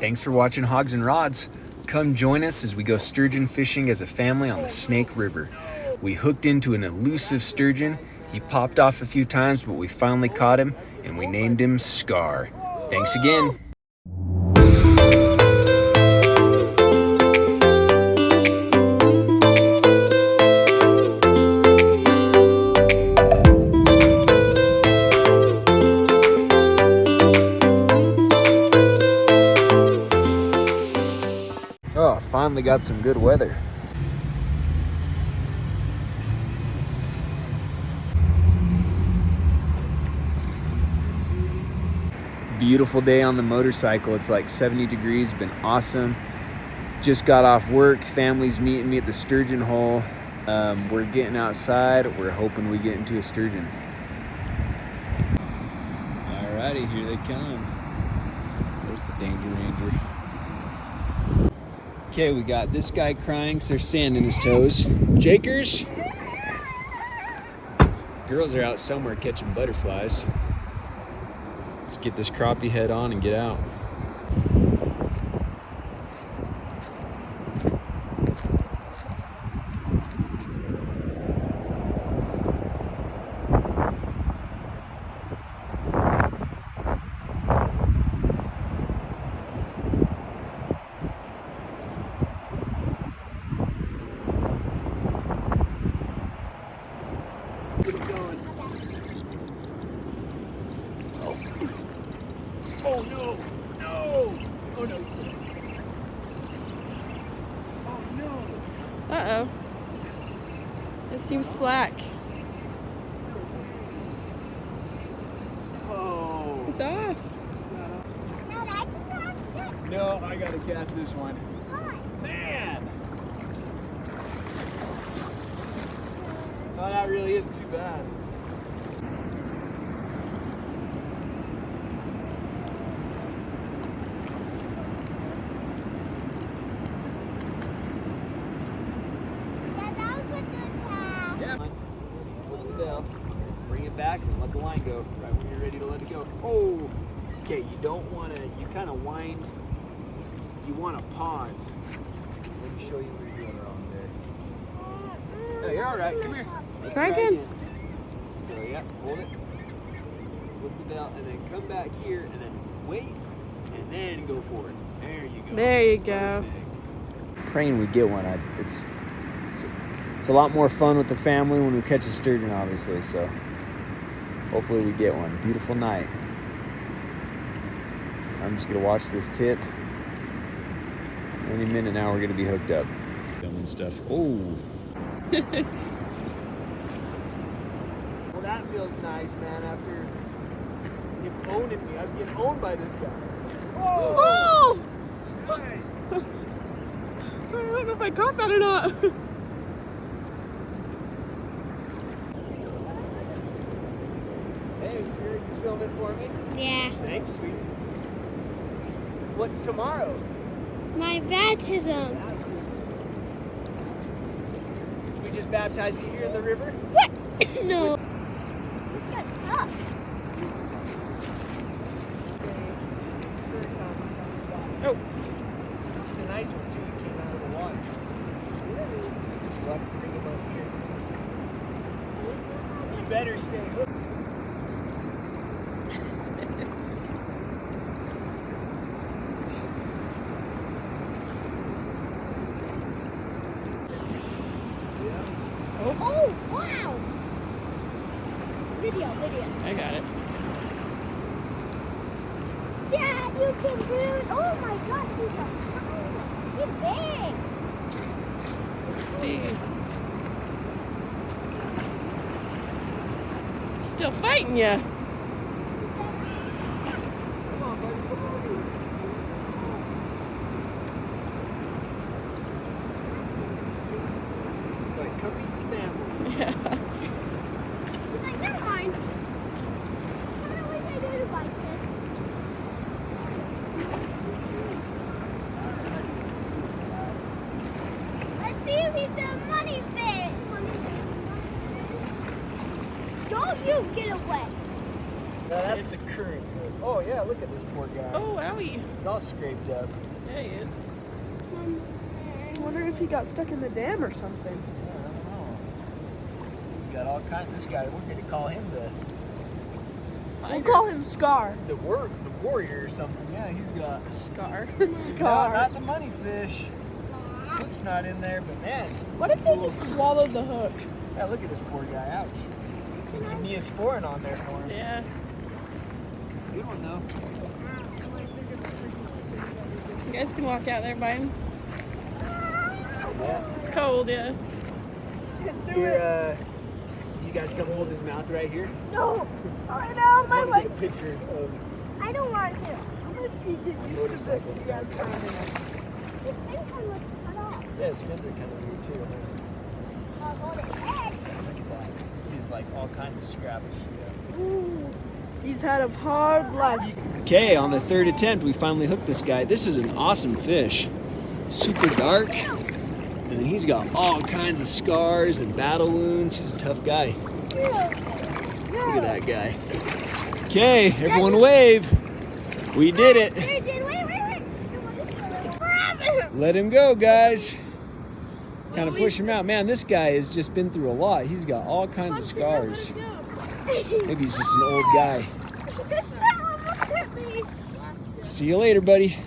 Thanks for watching Hogs and Rods. Come join us as we go sturgeon fishing as a family on the Snake River. We hooked into an elusive sturgeon. He popped off a few times, but we finally caught him, and we named him Scar. Thanks again. Oh, finally got some good weather. Beautiful day on the motorcycle. It's like 70 degrees, been awesome. Just got off work, family's meeting me at the sturgeon hole. We're getting outside, we're hoping we get into a sturgeon. Alrighty, here they come. There's the Danger Ranger. Okay, we got this guy crying because there's sand in his toes. Jakers? Girls are out somewhere catching butterflies. Let's get this crappie head on and get out. Oh no! No! Oh no! Oh no! Uh-oh. It seems slack. Oh! It's off. No, I gotta cast this one. Man! Oh, that really isn't too bad. Bring it back and let the line go right when you're ready to let it go. Oh, okay. You don't want to. You kind of wind. You want to pause. Let me show you what you're doing wrong there. No, you're all right. Come here. Let's Try again. So yeah, hold it. Flip the belt and then come back here and then wait and then go forward. There you go. There you go. Perfect. Praying we get one. It's a lot more fun with the family when we catch a sturgeon, obviously, so hopefully we get one. Beautiful night. I'm just gonna watch this tip. Any minute now we're gonna be hooked up. Filming stuff. Oh. Well, that feels nice, man, after him owning me. I was getting owned by this guy. Oh! Nice. I don't know if I caught that or not. Hey, you filming for me? Yeah. Thanks, sweetie. What's tomorrow? My baptism. We just baptized you here in the river? What? No. This guy's tough. Oh. He's a nice one, too. He came out of the water. We'll have to bring him up here. You better stay hooked. Oh, wow. Video. I got it. Dad, you can do it. Oh my gosh, he's a He's big. Let's see. Still fighting ya. Come on, buddy. Come on. It's like, come meet the family. Yeah. He's like, never mind. I don't wish I did it like this. Let's see if he's the money fish. Don't you get away. That's the sure he could. Oh yeah, look at this poor guy. Oh, owie. He's all scraped up. There he is. I wonder if he got stuck in the dam or something. Yeah, I don't know. He's got all kinds. This guy, we're gonna call him We'll call him Scar. the warrior or something. Yeah, he's got Scar. Scar. Not the money fish. Hook's not in there, but man. What if they just swallowed the hook? Yeah, look at this poor guy. Ouch. Put some Neosporin on there for him. Yeah. Good one though. You guys can walk out there by him. Yeah. It's cold, yeah. Here, you guys come hold his mouth right here. No. I know, my I want to legs. get a picture of I don't want to. I'm gonna get used to this. You guys find it. His fins are looking cut off. yeah, his fins are kind of weird too. On his head. Look at that. He's like all kinds of scraps. Ooh. He's had a hard life. Okay, on the third attempt, we finally hooked this guy. This is an awesome fish. Super dark. And then he's got all kinds of scars and battle wounds. He's a tough guy. Look at that guy. Okay, everyone wave. We did it. Sturgeon, wait. Let him go, guys. Kind of push him out. Man, this guy has just been through a lot. He's got all kinds of scars. Maybe he's just an old guy. This time, look at me. See you later, buddy.